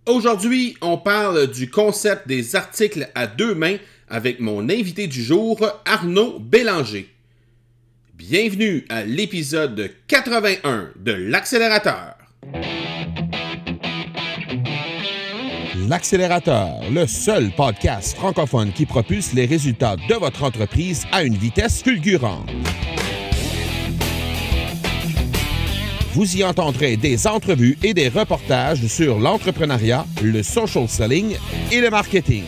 Aujourd'hui, on parle du concept des articles à deux mains avec mon invité du jour, Arnaud Bélanger. Bienvenue à l'épisode 81 de l'Accélérateur. L'Accélérateur, le seul podcast francophone qui propulse les résultats de votre entreprise à une vitesse fulgurante. Vous y entendrez des entrevues et des reportages sur l'entrepreneuriat, le social selling et le marketing.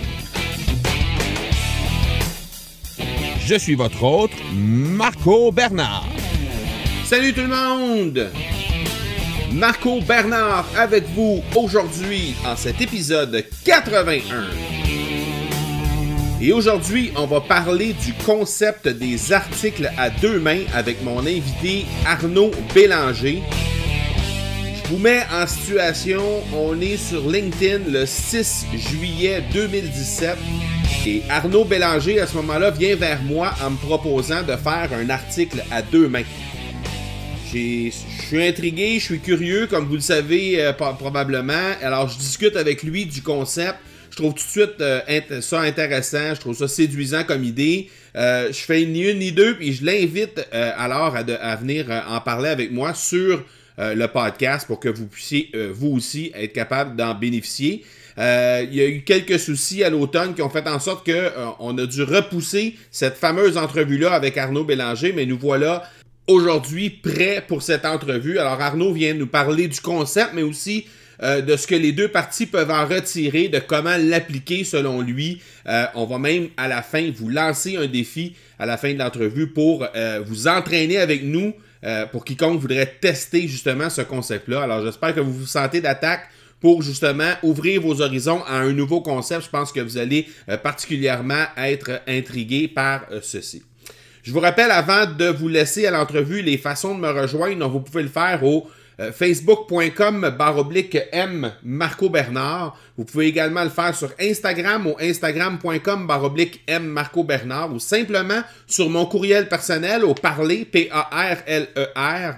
Je suis votre hôte, Marco Bernard. Salut tout le monde! Marco Bernard avec vous aujourd'hui en cet épisode 81. Et aujourd'hui, on va parler du concept des articles à deux mains avec mon invité Arnaud Bélanger. Je vous mets en situation, on est sur LinkedIn le 6 juillet 2017 et Arnaud Bélanger à ce moment-là vient vers moi en me proposant de faire un article à deux mains. Je suis intrigué, je suis curieux, comme vous le savez probablement. Alors, je discute avec lui du concept. Je trouve tout de suite ça intéressant, je trouve ça séduisant comme idée. Je fais ni une ni deux, puis je l'invite alors à venir en parler avec moi sur le podcast pour que vous puissiez, vous aussi, être capable d'en bénéficier. Il y a eu quelques soucis à l'automne qui ont fait en sorte qu'on a dû repousser cette fameuse entrevue-là avec Arnaud Bélanger, mais nous voilà aujourd'hui prêts pour cette entrevue. Alors Arnaud vient nous parler du concept, mais aussi de ce que les deux parties peuvent en retirer, de comment l'appliquer selon lui. On va même à la fin vous lancer un défi à la fin de l'entrevue pour vous entraîner avec nous pour quiconque voudrait tester justement ce concept-là. Alors j'espère que vous vous sentez d'attaque pour justement ouvrir vos horizons à un nouveau concept. Je pense que vous allez particulièrement être intrigué par ceci. Je vous rappelle, avant de vous laisser à l'entrevue, les façons de me rejoindre. Donc, vous pouvez le faire au facebook.com/M Marco Bernard. Vous pouvez également le faire sur Instagram au instagram.com/M Marco Bernard ou simplement sur mon courriel personnel au parler, P-A-R-L-E-R,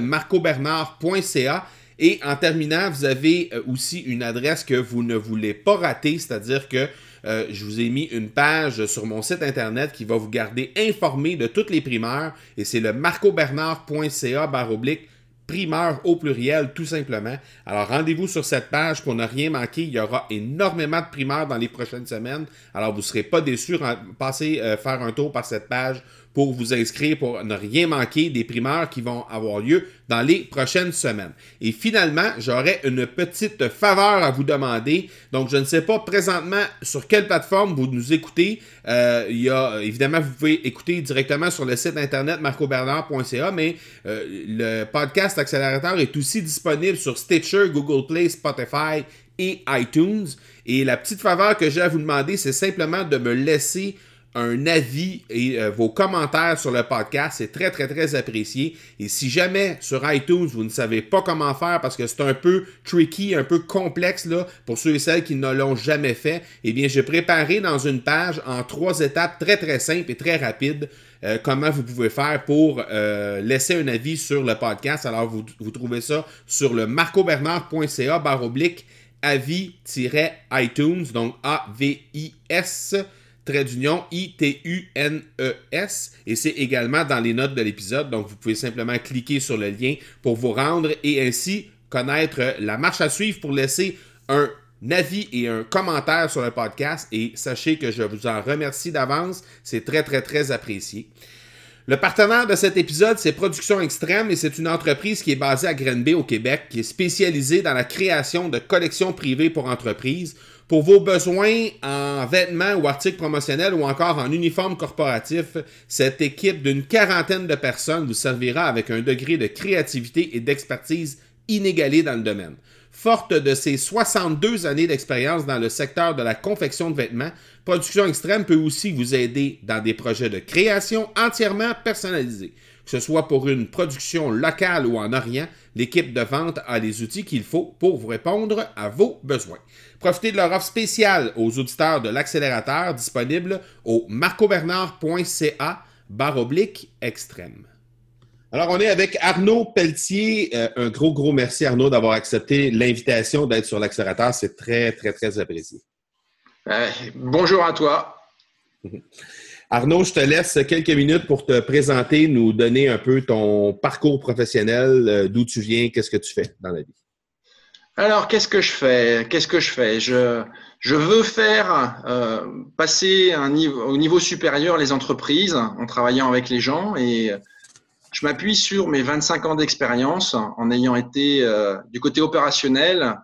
@marcobernard.ca. Et en terminant, vous avez aussi une adresse que vous ne voulez pas rater, c'est-à-dire que je vous ai mis une page sur mon site internet qui va vous garder informé de toutes les primeurs et c'est le marcobernard.ca/primeurs au pluriel tout simplement. Alors rendez-vous sur cette page pour ne rien manquer. Il y aura énormément de primeurs dans les prochaines semaines. Alors vous ne serez pas déçus. Passez faire un tour par cette page pour vous inscrire, pour ne rien manquer des primeurs qui vont avoir lieu dans les prochaines semaines. Et finalement, j'aurais une petite faveur à vous demander. Donc, je ne sais pas présentement sur quelle plateforme vous nous écoutez. Évidemment, vous pouvez écouter directement sur le site internet marcobernard.ca, mais le podcast Accélérateur est aussi disponible sur Stitcher, Google Play, Spotify et iTunes. Et la petite faveur que j'ai à vous demander, c'est simplement de me laisser un avis et vos commentaires sur le podcast, c'est très, très, très apprécié. Et si jamais sur iTunes, vous ne savez pas comment faire parce que c'est un peu tricky, un peu complexe là, pour ceux et celles qui ne l'ont jamais fait, eh bien, j'ai préparé dans une page en 3 étapes très, très simples et très rapides comment vous pouvez faire pour laisser un avis sur le podcast. Alors, vous trouvez ça sur le marcobernard.ca/avis-iTunes, donc A-V-I-S _ITUNES et c'est également dans les notes de l'épisode, donc vous pouvez simplement cliquer sur le lien pour vous rendre et ainsi connaître la marche à suivre pour laisser un avis et un commentaire sur le podcast et sachez que je vous en remercie d'avance, c'est très très très apprécié. Le partenaire de cet épisode, c'est Production Extrême et c'est une entreprise qui est basée à Granby au Québec, qui est spécialisée dans la création de collections privées pour entreprises. Pour vos besoins en vêtements ou articles promotionnels ou encore en uniforme corporatif, cette équipe d'une 40aine de personnes vous servira avec un degré de créativité et d'expertise inégalé dans le domaine. Forte de ses 62 années d'expérience dans le secteur de la confection de vêtements, Production Extrême peut aussi vous aider dans des projets de création entièrement personnalisés. Que ce soit pour une production locale ou en Orient, l'équipe de vente a les outils qu'il faut pour vous répondre à vos besoins. Profitez de leur offre spéciale aux auditeurs de l'Accélérateur disponible au marcobernard.ca/extrême. Alors, on est avec Arnaud Pelletier. Un gros merci, Arnaud, d'avoir accepté l'invitation d'être sur l'accélérateur. C'est très apprécié. Bonjour à toi. Arnaud, je te laisse quelques minutes pour te présenter, nous donner un peu ton parcours professionnel, d'où tu viens, qu'est-ce que tu fais dans la vie. Alors, qu'est-ce que je fais? Je veux faire passer au niveau supérieur les entreprises en travaillant avec les gens et je m'appuie sur mes 25 ans d'expérience en ayant été du côté opérationnel,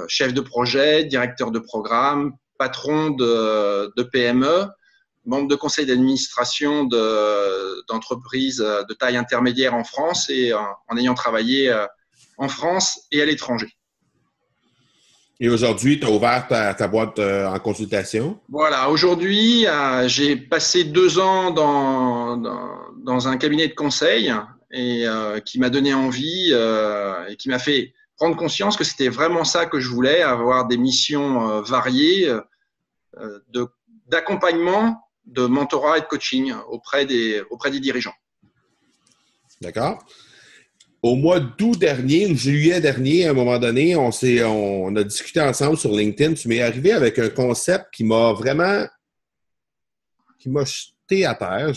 chef de projet, directeur de programme, patron de PME, membre de conseil d'administration d'entreprises de taille intermédiaire en France et en ayant travaillé en France et à l'étranger. Et aujourd'hui, tu as ouvert ta boîte en consultation? Voilà, aujourd'hui, j'ai passé 2 ans dans un cabinet de conseil et qui m'a donné envie et qui m'a fait prendre conscience que c'était vraiment ça que je voulais, avoir des missions variées d'accompagnement, de mentorat et de coaching auprès des dirigeants. D'accord. Au mois d'août dernier, juillet dernier, à un moment donné, on a discuté ensemble sur LinkedIn. Tu m'es arrivé avec un concept qui m'a jeté à terre.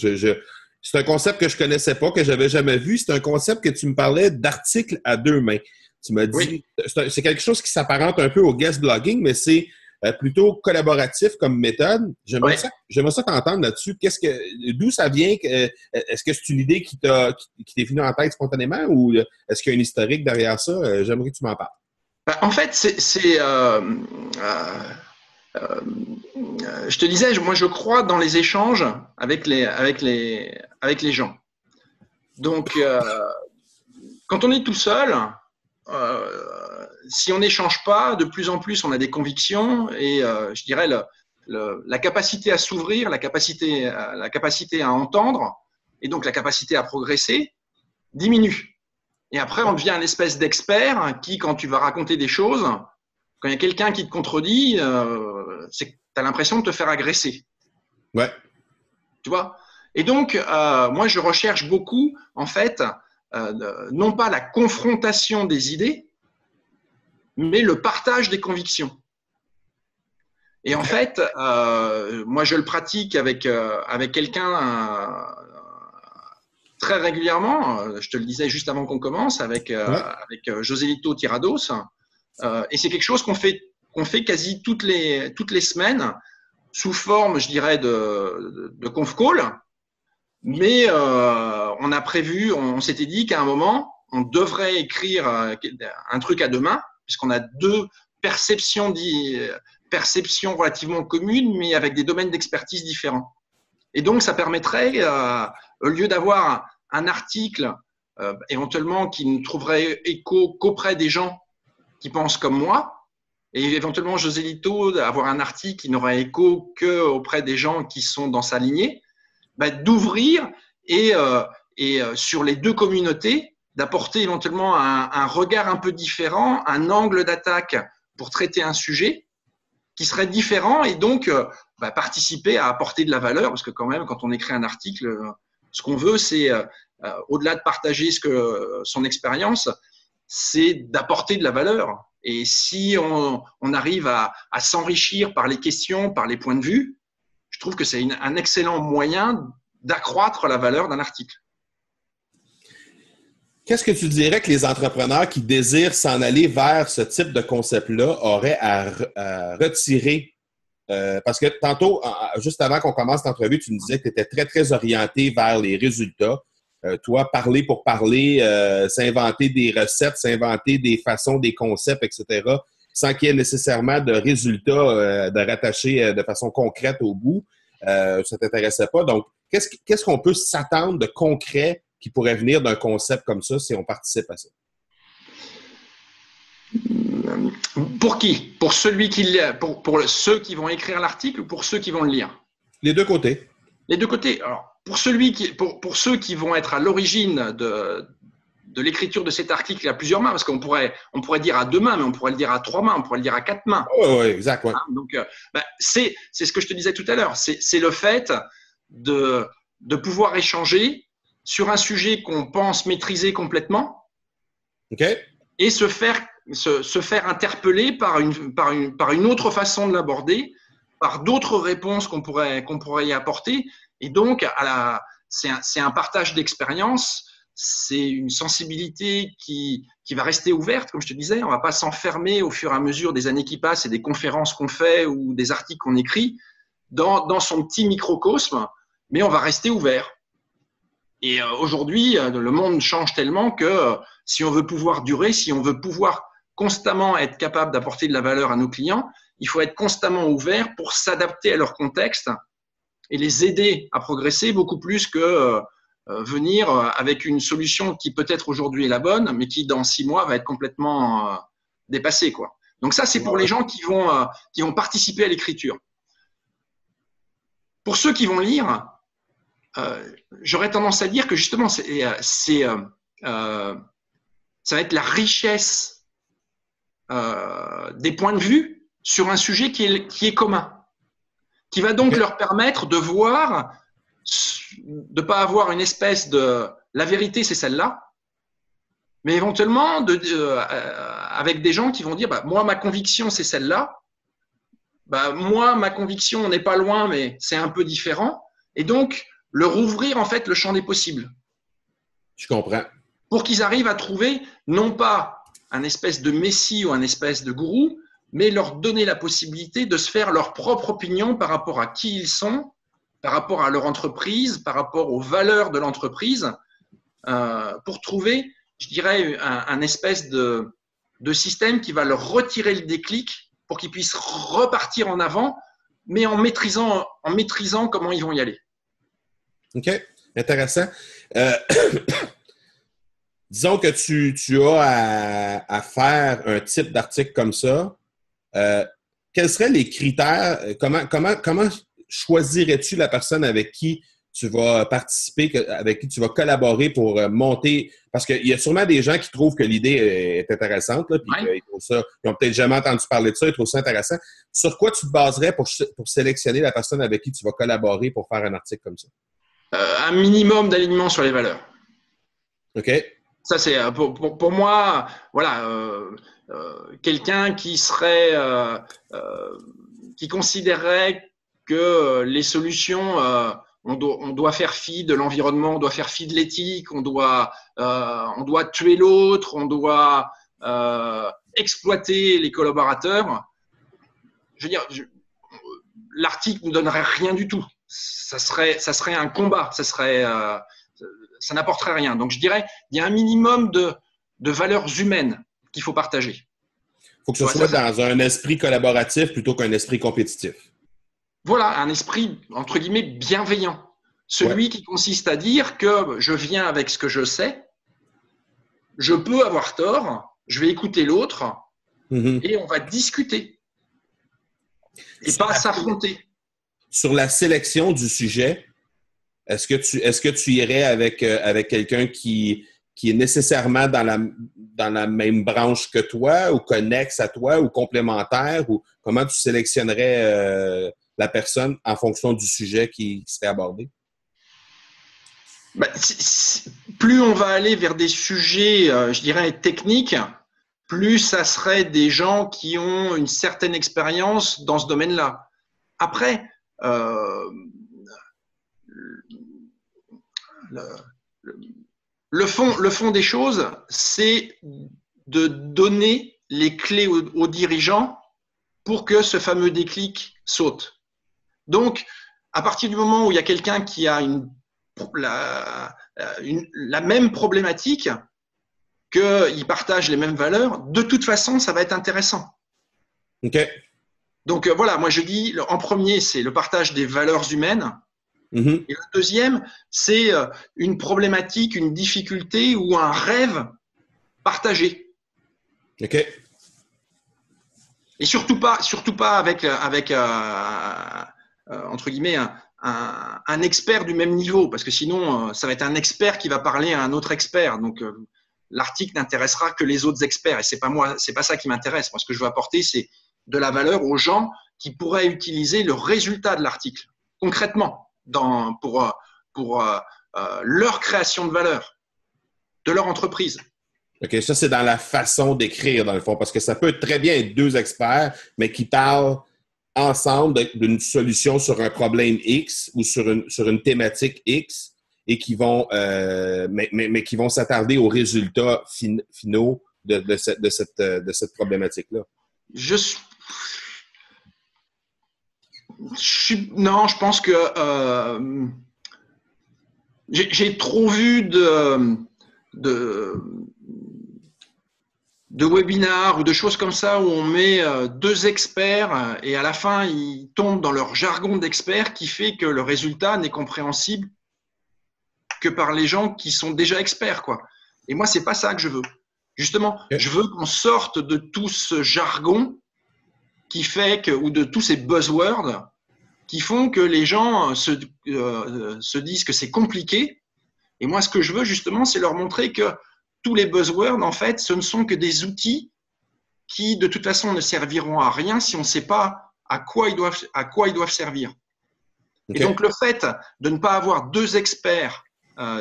C'est un concept que je connaissais pas, que j'avais jamais vu. C'est un concept que tu me parlais d'articles à 2 mains. Tu m'as dit, oui. C'est quelque chose qui s'apparente un peu au guest blogging, mais c'est plutôt collaboratif comme méthode. J'aimerais ça t'entendre là-dessus. D'où ça vient? Est-ce que c'est une idée qui t'est venue en tête spontanément ou est-ce qu'il y a un historique derrière ça? J'aimerais que tu m'en parles. En fait, je te disais, moi je crois dans les échanges avec les gens. Donc, quand on est tout seul, si on n'échange pas, de plus en plus on a des convictions et je dirais la capacité à s'ouvrir, la capacité à entendre et donc la capacité à progresser diminue. Et après on devient une espèce d'expert qui, quand tu vas raconter des choses, quand il y a quelqu'un qui te contredit, c'est que tu as l'impression de te faire agresser. Ouais. Tu vois? Et donc, moi, je recherche beaucoup, en fait, non pas la confrontation des idées, mais le partage des convictions. Et en fait, moi, je le pratique avec quelqu'un très régulièrement. Je te le disais juste avant qu'on commence, avec Joselito Tirados. Et c'est quelque chose qu'on fait quasi toutes les semaines sous forme, je dirais, de conf call. Mais on s'était dit qu'à un moment, on devrait écrire un truc à 2 mains, puisqu'on a 2 perceptions relativement communes, mais avec des domaines d'expertise différents. Et donc, ça permettrait, au lieu d'avoir un article éventuellement qui ne trouverait écho qu'auprès des gens qui pensent comme moi, et éventuellement Joselito avoir un article qui n'aurait écho qu'auprès des gens qui sont dans sa lignée, d'ouvrir et sur les 2 communautés, d'apporter éventuellement un regard un peu différent, un angle d'attaque pour traiter un sujet qui serait différent et donc participer à apporter de la valeur, parce que quand même, quand on écrit un article, ce qu'on veut, c'est, au-delà de partager son expérience, c'est d'apporter de la valeur. Et si on arrive à s'enrichir par les questions, par les points de vue, je trouve que c'est un excellent moyen d'accroître la valeur d'un article. Qu'est-ce que tu dirais que les entrepreneurs qui désirent s'en aller vers ce type de concept-là auraient à retirer? Parce que tantôt, juste avant qu'on commence l'entrevue, tu me disais que tu étais très orienté vers les résultats. Toi, parler pour parler, s'inventer des recettes, s'inventer des façons, des concepts, etc., sans qu'il y ait nécessairement de résultats de rattacher de façon concrète au bout. Ça ne t'intéressait pas. Donc, qu'est-ce qu'on peut s'attendre de concret qui pourrait venir d'un concept comme ça si on participe à ça? Pour qui? Pour ceux qui vont écrire l'article ou pour ceux qui vont le lire? Les 2 côtés. Les 2 côtés. Alors, pour ceux qui vont être à l'origine de l'écriture de cet article à plusieurs mains, parce qu'on pourrait dire à 2 mains, mais on pourrait le dire à 3 mains, on pourrait le dire à 4 mains. Oui, exact. Ouais. Donc, c'est ce que je te disais tout à l'heure. C'est le fait de pouvoir échanger sur un sujet qu'on pense maîtriser complètement OK. et se faire interpeller par une autre façon de l'aborder, par d'autres réponses qu'on pourrait y apporter. Et donc, c'est un partage d'expérience, c'est une sensibilité qui va rester ouverte, comme je te disais. On ne va pas s'enfermer au fur et à mesure des années qui passent et des conférences qu'on fait ou des articles qu'on écrit dans son petit microcosme, mais on va rester ouvert. Et aujourd'hui, le monde change tellement que si on veut pouvoir durer, si on veut pouvoir constamment être capable d'apporter de la valeur à nos clients, il faut être constamment ouvert pour s'adapter à leur contexte et les aider à progresser beaucoup plus que venir avec une solution qui peut-être aujourd'hui est la bonne, mais qui dans 6 mois va être complètement dépassée, quoi. Donc ça, c'est pour les gens qui vont participer à l'écriture. Pour ceux qui vont lire, j'aurais tendance à dire que justement, ça va être la richesse des points de vue sur un sujet qui est commun, qui va donc leur permettre de voir, de ne pas avoir une espèce de la vérité, c'est celle-là, mais éventuellement avec des gens qui vont dire moi, ma conviction, c'est celle-là, moi, ma conviction, on n'est pas loin, mais c'est un peu différent, et donc leur ouvrir en fait le champ des possibles. Je comprends. Pour qu'ils arrivent à trouver non pas un espèce de messie ou un espèce de gourou, mais leur donner la possibilité de se faire leur propre opinion par rapport à qui ils sont, par rapport à leur entreprise, par rapport aux valeurs de l'entreprise, pour trouver, je dirais, un espèce de système qui va leur retirer le déclic pour qu'ils puissent repartir en avant, mais en maîtrisant comment ils vont y aller. OK, intéressant. Disons que tu as à faire un type d'article comme ça. Quels seraient les critères? Comment choisirais-tu la personne avec qui tu vas participer, avec qui tu vas collaborer pour monter? Parce qu'il y a sûrement des gens qui trouvent que l'idée est intéressante, là, puis ils n'ont peut-être jamais entendu parler de ça, ils trouvent ça intéressant. Sur quoi tu te baserais pour sélectionner la personne avec qui tu vas collaborer pour faire un article comme ça? Un minimum d'alignement sur les valeurs. OK. Ça, c'est pour moi, voilà, quelqu'un qui serait, qui considérerait que les solutions, on doit faire fi de l'environnement, on doit faire fi de l'éthique, on doit tuer l'autre, on doit exploiter les collaborateurs. Je veux dire, l'article ne donnerait rien du tout. Ça serait un combat, ça n'apporterait rien. Donc, je dirais, il y a un minimum de valeurs humaines qu'il faut partager. Il faut que ce soit dans un esprit collaboratif plutôt qu'un esprit compétitif. Voilà, un esprit, entre guillemets, bienveillant. Celui qui consiste à dire que je viens avec ce que je sais, je peux avoir tort, je vais écouter l'autre et on va discuter et pas s'affronter. Sur la sélection du sujet, est-ce que tu irais avec quelqu'un qui est nécessairement dans la même branche que toi ou connexe à toi ou complémentaire, ou comment tu sélectionnerais la personne en fonction du sujet qui serait abordé? Plus on va aller vers des sujets, je dirais, techniques, plus ça serait des gens qui ont une certaine expérience dans ce domaine-là. Après, le fond des choses, c'est de donner les clés aux dirigeants pour que ce fameux déclic saute. Donc, à partir du moment où il y a quelqu'un qui a la même problématique, qu'il partage les mêmes valeurs, de toute façon, ça va être intéressant. OK. Donc, voilà, moi je dis, en premier, c'est le partage des valeurs humaines. Et le deuxième, c'est une problématique, une difficulté ou un rêve partagé. OK. Et surtout pas avec entre guillemets, un expert du même niveau, parce que sinon, ça va être un expert qui va parler à un autre expert. Donc, l'article n'intéressera que les autres experts. Et c'est pas ça qui m'intéresse. Moi, ce que je veux apporter, c'est de la valeur aux gens qui pourraient utiliser le résultat de l'article concrètement pour leur création de valeur de leur entreprise. OK, ça, c'est dans la façon d'écrire, dans le fond, parce que ça peut très bien être deux experts, mais qui parlent ensemble d'une solution sur un problème X ou sur une thématique X et qui vont, mais qui vont s'attarder aux résultats finaux de cette problématique-là. Non, je pense que j'ai trop vu de webinars ou de choses comme ça où on met deux experts et à la fin, ils tombent dans leur jargon d'experts qui fait que le résultat n'est compréhensible que par les gens qui sont déjà experts, quoi. Et moi, c'est pas ça que je veux. Justement, je veux qu'on sorte de tout ce jargon qui fait que, ou de tous ces buzzwords qui font que les gens se disent que c'est compliqué. Et moi, ce que je veux justement, c'est leur montrer que tous les buzzwords, en fait, ce ne sont que des outils qui, de toute façon, ne serviront à rien si on ne sait pas à quoi ils doivent servir. Okay. Et donc, le fait de ne pas avoir deux experts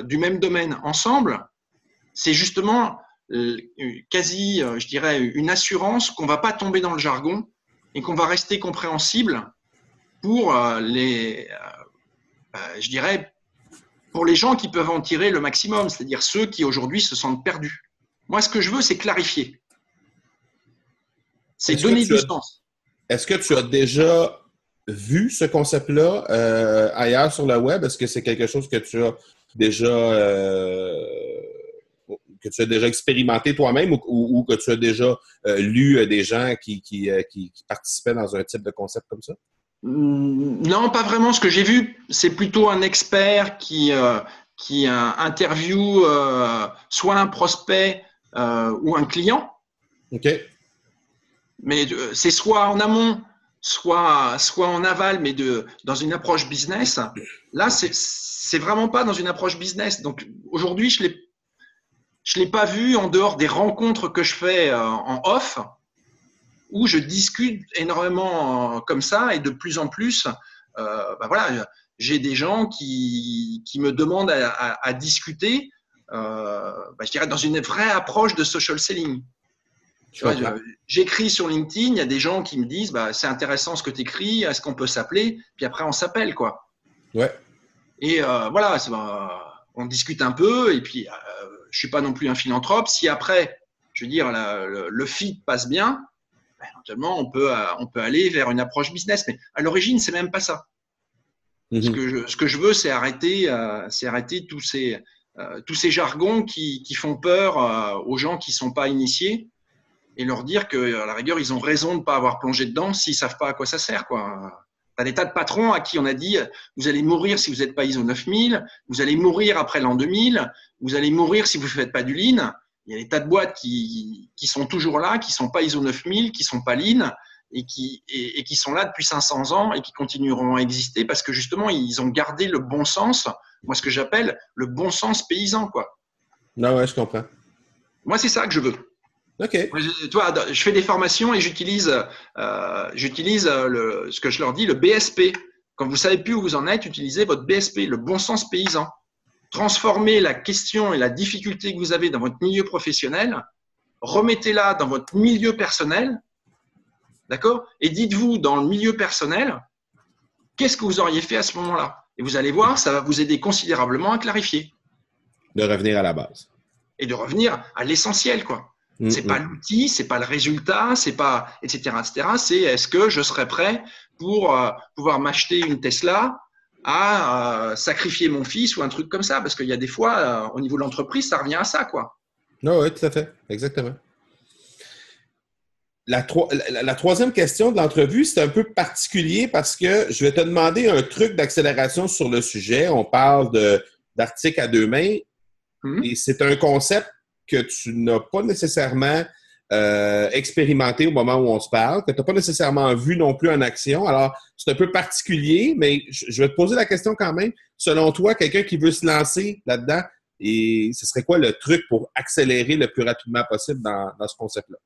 du même domaine ensemble, c'est justement quasi, je dirais, une assurance qu'on ne va pas tomber dans le jargon et qu'on va rester compréhensible pour je dirais, pour les gens qui peuvent en tirer le maximum, c'est-à-dire ceux qui aujourd'hui se sentent perdus. Moi, ce que je veux, c'est clarifier. C'est donner du sens. Est-ce que tu as déjà vu ce concept-là ailleurs sur le web? Est-ce que c'est quelque chose que tu as déjà expérimenté toi-même ou que tu as déjà lu des gens qui participaient dans un type de concept comme ça? Non, pas vraiment. Ce que j'ai vu, c'est plutôt un expert qui interviewe soit un prospect ou un client. OK. Mais c'est soit en amont, soit en aval, mais dans une approche business. Là, c'est vraiment pas dans une approche business. Donc aujourd'hui, je l'ai pas vu en dehors des rencontres que je fais en off, où je discute énormément comme ça et de plus en plus, voilà, j'ai des gens qui me demandent à discuter, je dirais dans une vraie approche de social selling. J'écris sur LinkedIn, il y a des gens qui me disent c'est intéressant ce que tu écris, est-ce qu'on peut s'appeler? Puis après on s'appelle, quoi. Ouais. Et voilà, on discute un peu et puis je suis pas non plus un philanthrope. Si après, je veux dire, le fit passe bien, éventuellement on peut aller vers une approche business. Mais à l'origine, c'est même pas ça. Mm-hmm. Ce que je veux, c'est arrêter tous ces jargons qui font peur aux gens qui sont pas initiés. Et leur dire qu'à la rigueur, ils ont raison de ne pas avoir plongé dedans s'ils ne savent pas à quoi ça sert, quoi. Tu as des tas de patrons à qui on a dit « Vous allez mourir si vous n'êtes pas ISO 9000, vous allez mourir après l'an 2000, vous allez mourir si vous ne faites pas du Lean ». Il y a des tas de boîtes qui sont toujours là, qui ne sont pas ISO 9000, qui ne sont pas Lean et qui sont là depuis 500 ans et qui continueront à exister parce que justement, ils ont gardé le bon sens, moi ce que j'appelle le bon sens paysan, quoi. Non, ouais, je comprends. Moi, c'est ça que je veux. OK. Toi, je fais des formations et j'utilise ce que je leur dis, le BSP. Quand vous ne savez plus où vous en êtes, utilisez votre BSP, le bon sens paysan. Transformez la question et la difficulté que vous avez dans votre milieu professionnel, remettez-la dans votre milieu personnel, d'accord? Et dites-vous dans le milieu personnel, qu'est-ce que vous auriez fait à ce moment-là? Et vous allez voir, ça va vous aider considérablement à clarifier. De revenir à la base. Et de revenir à l'essentiel, quoi. C'est pas l'outil, c'est pas le résultat, c'est pas etc. C'est est-ce que je serais prêt pour pouvoir m'acheter une Tesla à sacrifier mon fils ou un truc comme ça, parce qu'il y a des fois au niveau de l'entreprise ça revient à ça, quoi. Non, oui, tout à fait, exactement. La troisième question de l'entrevue, c'est un peu particulier parce que je vais te demander un truc d'accélération sur le sujet. On parle d'articles à deux mains et c'est un concept que tu n'as pas nécessairement expérimenté au moment où on se parle, que tu n'as pas nécessairement vu non plus en action. Alors, c'est un peu particulier, mais je vais te poser la question quand même. Selon toi, quelqu'un qui veut se lancer là-dedans, et ce serait quoi le truc pour accélérer le plus rapidement possible dans ce concept-là?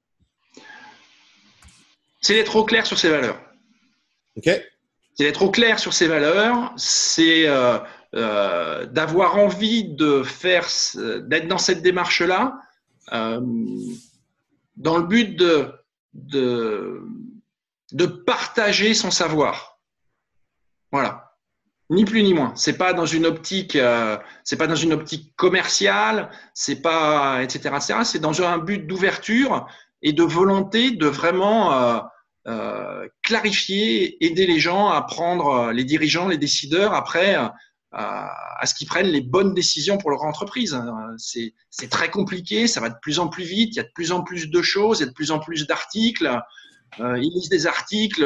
C'est d'être au clair sur ses valeurs. OK. C'est d'être au clair sur ses valeurs, c'est d'avoir envie d'être dans cette démarche-là, dans le but de partager son savoir. Voilà. Ni plus ni moins. C'est pas dans une optique commerciale, c'est pas etc. etc. C'est dans un but d'ouverture et de volonté de vraiment clarifier, aider les gens à prendre, les dirigeants, les décideurs après à ce qu'ils prennent les bonnes décisions pour leur entreprise. C'est très compliqué, ça va de plus en plus vite, il y a de plus en plus de choses, il y a de plus en plus d'articles. Ils lisent des articles,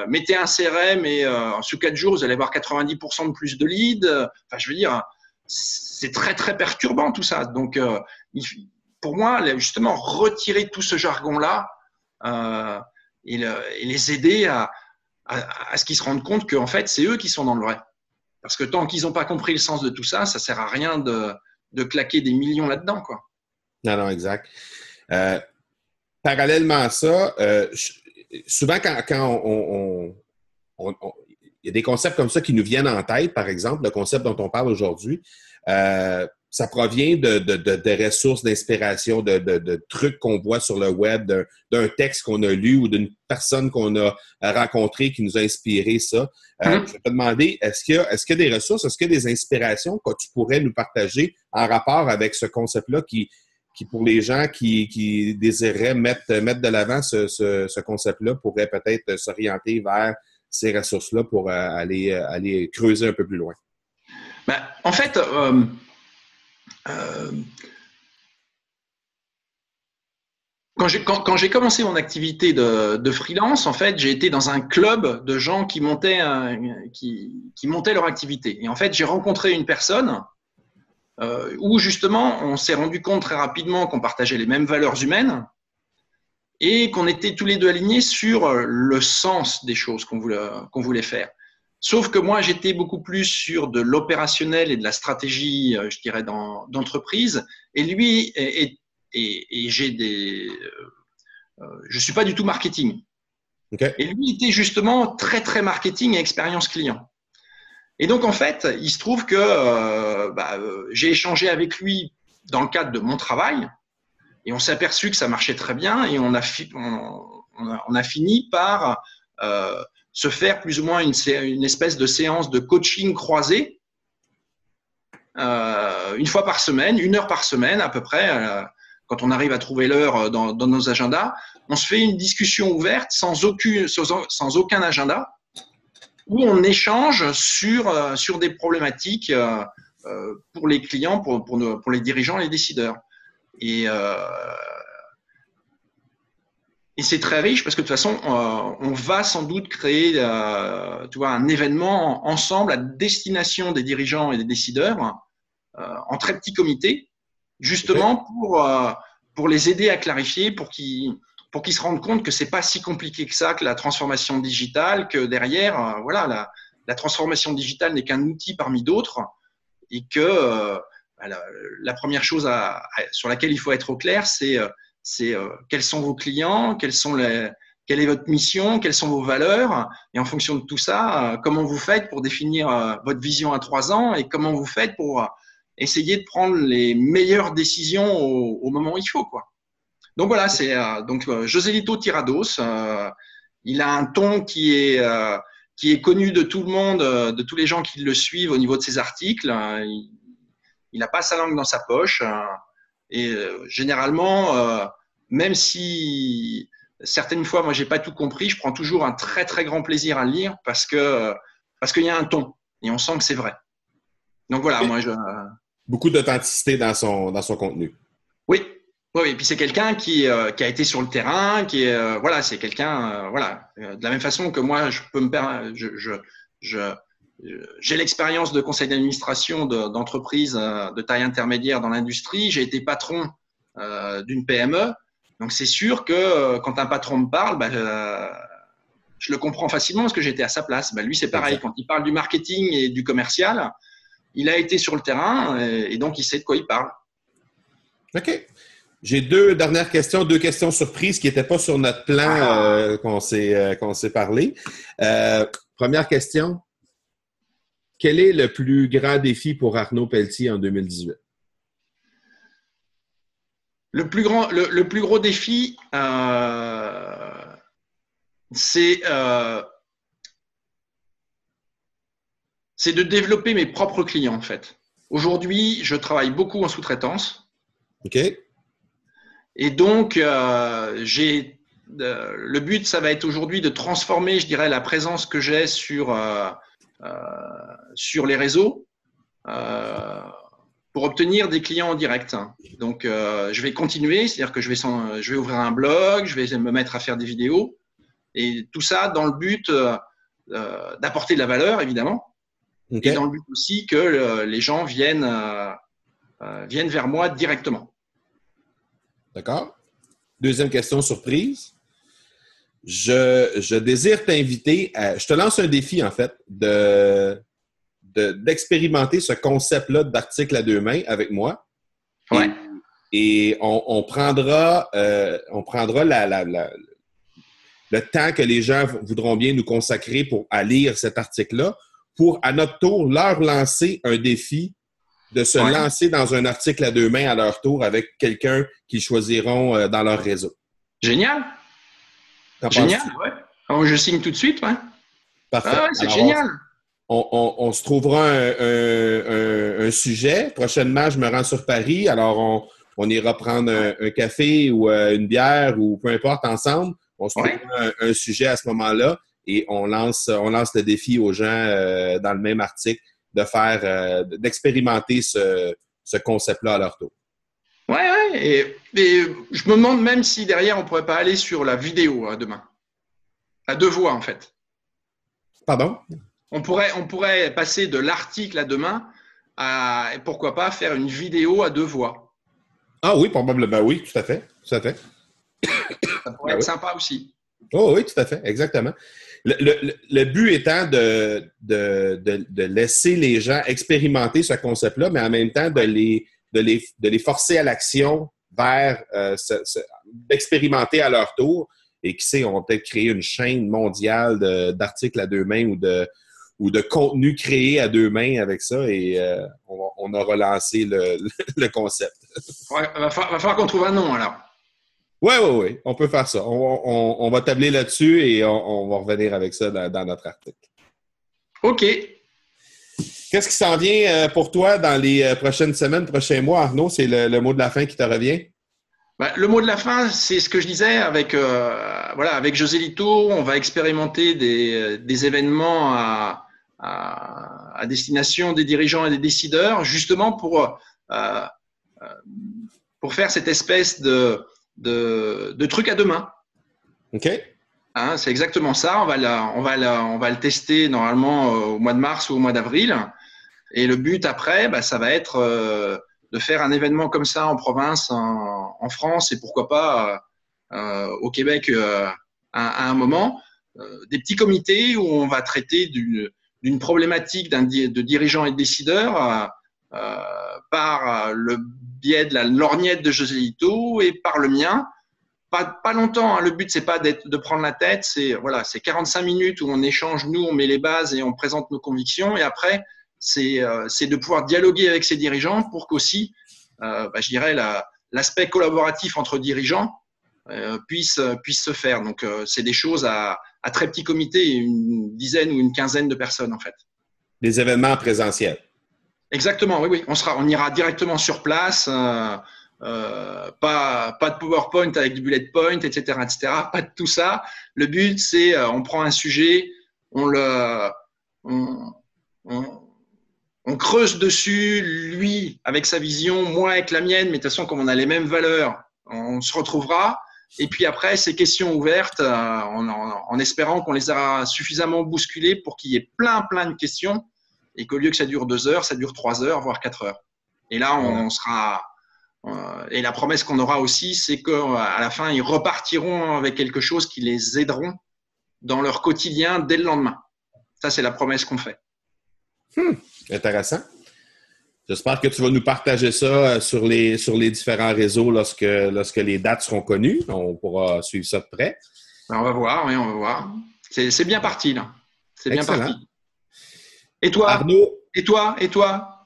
mettez un CRM et sous 4 jours, vous allez avoir 90% de plus de leads. Enfin, je veux dire, c'est très, très perturbant tout ça. Donc, pour moi, justement, retirer tout ce jargon-là et les aider à ce qu'ils se rendent compte qu'en fait, c'est eux qui sont dans le vrai. Parce que tant qu'ils n'ont pas compris le sens de tout ça, ça ne sert à rien de claquer des millions là-dedans, quoi. Non, exact. Parallèlement à ça, souvent quand il y a des concepts comme ça qui nous viennent en tête, par exemple, le concept dont on parle aujourd'hui, ça provient de ressources d'inspiration, de trucs qu'on voit sur le web, d'un texte qu'on a lu ou d'une personne qu'on a rencontrée qui nous a inspiré ça. Je vais te demander, est-ce qu'il y a des ressources, est-ce qu'il y a des inspirations que tu pourrais nous partager en rapport avec ce concept-là qui pour les gens qui désiraient mettre de l'avant ce concept-là, pourraient peut-être s'orienter vers ces ressources-là pour aller creuser un peu plus loin? Ben, en fait, quand j'ai commencé mon activité de freelance, en fait, j'ai été dans un club de gens qui montaient leur activité. Et en fait, j'ai rencontré une personne où justement, on s'est rendu compte très rapidement qu'on partageait les mêmes valeurs humaines et qu'on était tous les deux alignés sur le sens des choses qu'on voulait faire. Sauf que moi, j'étais beaucoup plus sur de l'opérationnel et de la stratégie, je dirais, d'entreprise. Et lui, je suis pas du tout marketing. Okay. Et lui était justement très, très marketing et expérience client. Et donc, en fait, il se trouve que j'ai échangé avec lui dans le cadre de mon travail et on s'est aperçu que ça marchait très bien et on a fini par se faire plus ou moins une espèce de séance de coaching croisée une fois par semaine, 1 heure par semaine à peu près. Quand on arrive à trouver l'heure dans nos agendas, on se fait une discussion ouverte sans aucun agenda où on échange sur des problématiques pour les clients, pour les dirigeants, les décideurs. Et c'est très riche parce que de toute façon, on va sans doute créer un événement ensemble à destination des dirigeants et des décideurs en très petit comité, justement pour les aider à clarifier, pour qu'ils se rendent compte que c'est pas si compliqué que ça, que la transformation digitale, que derrière, la transformation digitale n'est qu'un outil parmi d'autres et que la première chose sur laquelle il faut être au clair, c'est quels sont vos clients, quelle est votre mission, quelles sont vos valeurs, et en fonction de tout ça, comment vous faites pour définir votre vision à 3 ans et comment vous faites pour essayer de prendre les meilleures décisions au moment où il faut, quoi. Donc voilà, c'est Joselito Tirados. Il a un ton qui est connu de tout le monde, de tous les gens qui le suivent au niveau de ses articles. Il n'a pas sa langue dans sa poche. Et généralement, même si certaines fois, moi, j'ai pas tout compris, je prends toujours un très, très grand plaisir à le lire parce qu'il y a un ton et on sent que c'est vrai. Donc voilà, moi, beaucoup d'authenticité dans son contenu. Oui. Oui, et puis c'est quelqu'un qui a été sur le terrain, c'est quelqu'un, de la même façon que moi, j'ai l'expérience de conseil d'administration d'entreprise de taille intermédiaire dans l'industrie. J'ai été patron d'une PME, donc c'est sûr que quand un patron me parle, je le comprends facilement parce que j'étais à sa place. Lui, c'est pareil. Quand il parle du marketing et du commercial, il a été sur le terrain et donc il sait de quoi il parle. OK. J'ai 2 dernières questions, 2 questions surprises qui n'étaient pas sur notre plan qu'on s'est parlé. Première question. quel est le plus grand défi pour Arnaud Pelletier en 2018? Le plus gros défi, c'est de développer mes propres clients, en fait. Aujourd'hui, je travaille beaucoup en sous-traitance. OK. Et donc, le but, ça va être aujourd'hui de transformer, je dirais, la présence que j'ai sur les réseaux pour obtenir des clients en direct. Donc, je vais continuer, c'est-à-dire que je vais ouvrir un blog, je vais me mettre à faire des vidéos, et tout ça dans le but d'apporter de la valeur, évidemment, Okay. et dans le but aussi que les gens viennent vers moi directement. D'accord. Deuxième question surprise. Je désire t'inviter je te lance un défi, en fait, d'expérimenter ce concept-là d'article à deux mains avec moi. Ouais. Et on prendra le temps que les gens voudront bien nous consacrer à lire cet article-là pour, à notre tour, leur lancer un défi de se lancer dans un article à deux mains à leur tour avec quelqu'un qu'ils choisiront dans leur réseau. Génial! Génial, ouais. Alors, je signe tout de suite, ouais. Parfait. Ah ouais, c'est génial. On se trouvera un sujet. Prochainement, je me rends sur Paris. Alors, on ira prendre un café ou une bière ou peu importe ensemble. On se trouvera un sujet à ce moment-là et on lance le défi aux gens dans le même article d'expérimenter ce concept-là à leur tour. Ouais. Et je me demande même si derrière, on ne pourrait pas aller sur la vidéo demain. À deux voix, en fait. Pardon? On pourrait passer de l'article à demain à, pourquoi pas, faire une vidéo à deux voix. Ah oui, probablement, oui, tout à fait. Tout à fait. Ça pourrait être sympa aussi. Oh oui, tout à fait, exactement. Le but étant de laisser les gens expérimenter ce concept-là, mais en même temps de les forcer à l'action vers d'expérimenter à leur tour. Et qui sait, on va peut-être créer une chaîne mondiale d'articles à deux mains ou de contenu créé à deux mains avec ça et on aura lancé le concept. Ouais, va falloir qu'on trouve un nom alors. Oui, on peut faire ça. On va tabler là-dessus et on va revenir avec ça dans notre article. OK. Qu'est-ce qui s'en vient pour toi dans les prochaines semaines, prochains mois, Arnaud? C'est le mot de la fin qui te revient? Le mot de la fin, c'est ce que je disais avec José Lito. On va expérimenter des événements à destination des dirigeants et des décideurs, justement pour faire cette espèce de truc à deux mains. OK. Hein, c'est exactement ça. On va le tester normalement au mois de mars ou au mois d'avril. Et le but après, ça va être de faire un événement comme ça en province, en France et pourquoi pas au Québec à un moment. Des petits comités où on va traiter d'une problématique de dirigeants et de décideurs par le biais de la lorgnette de José Lito et par le mien. Pas longtemps, hein. Le but, c'est pas de prendre la tête, c'est 45 minutes où on échange, nous, on met les bases et on présente nos convictions. Et après, c'est de pouvoir dialoguer avec ces dirigeants pour qu'aussi, je dirais, l'aspect collaboratif entre dirigeants puisse se faire. Donc, c'est des choses à très petit comité, une dizaine ou une quinzaine de personnes, en fait. Des événements présentiels. Exactement, oui. On ira directement sur place. Pas de PowerPoint avec du bullet point, etc., pas de tout ça. Le but, c'est on prend un sujet, on creuse dessus, lui avec sa vision, moi avec la mienne, mais de toute façon, comme on a les mêmes valeurs, on se retrouvera. Et puis après, ces questions ouvertes, en espérant qu'on les aura suffisamment bousculées pour qu'il y ait plein de questions et qu'au lieu que ça dure 2 heures, ça dure 3 heures, voire 4 heures. Et là, on sera… Et la promesse qu'on aura aussi, c'est qu'à la fin, ils repartiront avec quelque chose qui les aideront dans leur quotidien dès le lendemain. Ça, c'est la promesse qu'on fait. Intéressant. J'espère que tu vas nous partager ça sur les différents réseaux lorsque les dates seront connues. On pourra suivre ça de près. On va voir, oui, on va voir. C'est bien parti, là. C'est bien Excellent. parti. Et toi, Arnaud? Et toi,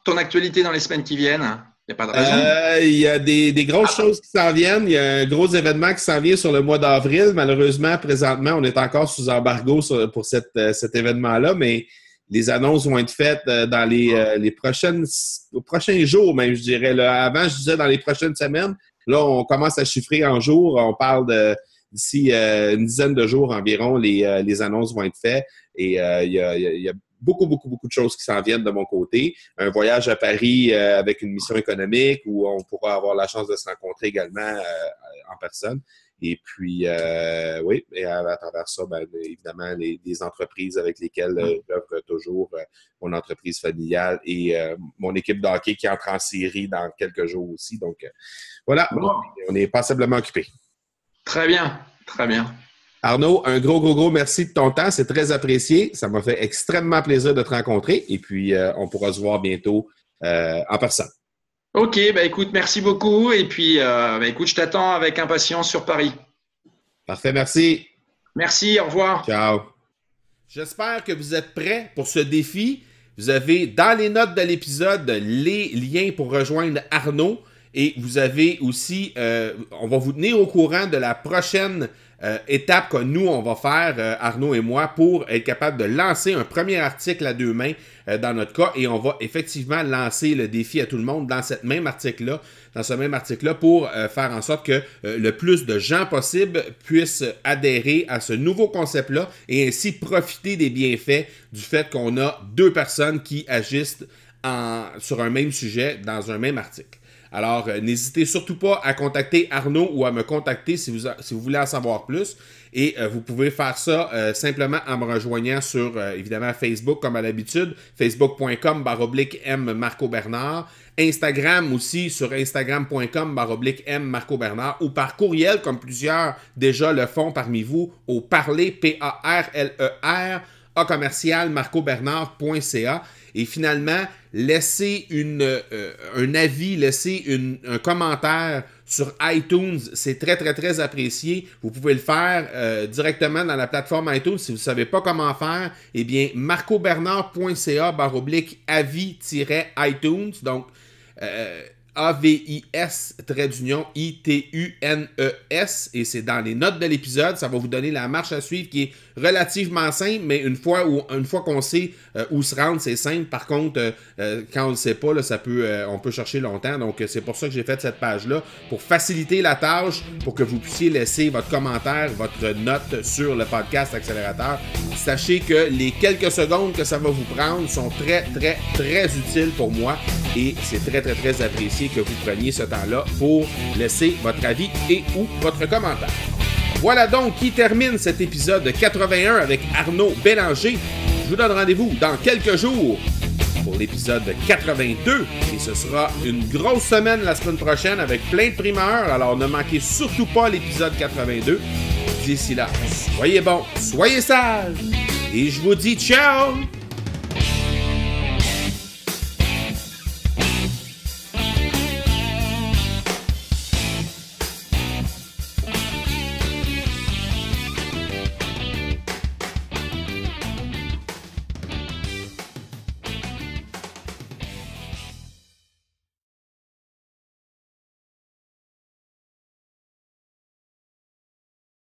ton actualité dans les semaines qui viennent? Il n'y a pas de raison. Il y a des grosses choses qui s'en viennent. Il y a un gros événement qui s'en vient sur le mois d'avril. Malheureusement, présentement, on est encore sous embargo pour cet événement-là, mais les annonces vont être faites dans les prochains jours, même, je dirais. Là. Avant, je disais dans les prochaines semaines. Là, on commence à chiffrer en jours. On parle d'ici une dizaine de jours environ, les annonces vont être faites. Et il y a beaucoup de choses qui s'en viennent de mon côté. Un voyage à Paris avec une mission économique où on pourra avoir la chance de se rencontrer également en personne. Et puis, oui, et à travers ça, bien, évidemment, les entreprises avec lesquelles j'œuvre toujours, mon entreprise familiale et mon équipe de hockey qui entre en série dans quelques jours aussi. Donc, voilà, Bon. On est passablement occupés. Très bien, très bien. Arnaud, un gros merci de ton temps. C'est très apprécié. Ça m'a fait extrêmement plaisir de te rencontrer. Et puis, on pourra se voir bientôt en personne. OK, bah écoute, merci beaucoup. Et puis, écoute, je t'attends avec impatience sur Paris. Parfait, merci. Merci, au revoir. Ciao. J'espère que vous êtes prêts pour ce défi. Vous avez dans les notes de l'épisode les liens pour rejoindre Arnaud. Et vous avez aussi, on va vous tenir au courant de la prochaine étape que nous, on va faire, Arnaud et moi, pour être capable de lancer un premier article à 2 mains dans notre cas. Et on va effectivement lancer le défi à tout le monde dans ce même article-là, pour faire en sorte que le plus de gens possible puissent adhérer à ce nouveau concept-là et ainsi profiter des bienfaits du fait qu'on a 2 personnes qui agissent sur un même sujet dans un même article. Alors, n'hésitez surtout pas à contacter Arnaud ou à me contacter si vous voulez en savoir plus. Et vous pouvez faire ça simplement en me rejoignant sur, évidemment, Facebook, comme à l'habitude, facebook.com/M Marco Bernard. Instagram aussi, sur instagram.com/M Marco Bernard. Ou par courriel, comme plusieurs déjà le font parmi vous, au parler, PARLER, @marcobernard.ca. Et finalement, laissez un avis, laissez un commentaire sur iTunes. C'est très apprécié. Vous pouvez le faire directement dans la plateforme iTunes. Si vous ne savez pas comment faire, eh bien, marcobernard.ca/avis-iTunes. Donc, AVIS-ITUNES et c'est dans les notes de l'épisode. Ça va vous donner la marche à suivre qui est relativement simple, mais une fois qu'on sait où se rendre, c'est simple. Par contre, quand on ne le sait pas, là, on peut chercher longtemps. Donc, c'est pour ça que j'ai fait cette page-là, pour faciliter la tâche, pour que vous puissiez laisser votre commentaire, votre note sur le podcast Accélérateur. Sachez que les quelques secondes que ça va vous prendre sont très utiles pour moi et c'est très apprécié que vous preniez ce temps-là pour laisser votre avis et ou votre commentaire. Voilà donc qui termine cet épisode 81 avec Arnaud Bélanger. Je vous donne rendez-vous dans quelques jours pour l'épisode 82 et ce sera une grosse semaine la semaine prochaine avec plein de primeurs, alors ne manquez surtout pas l'épisode 82. D'ici là, soyez bons, soyez sages et je vous dis ciao!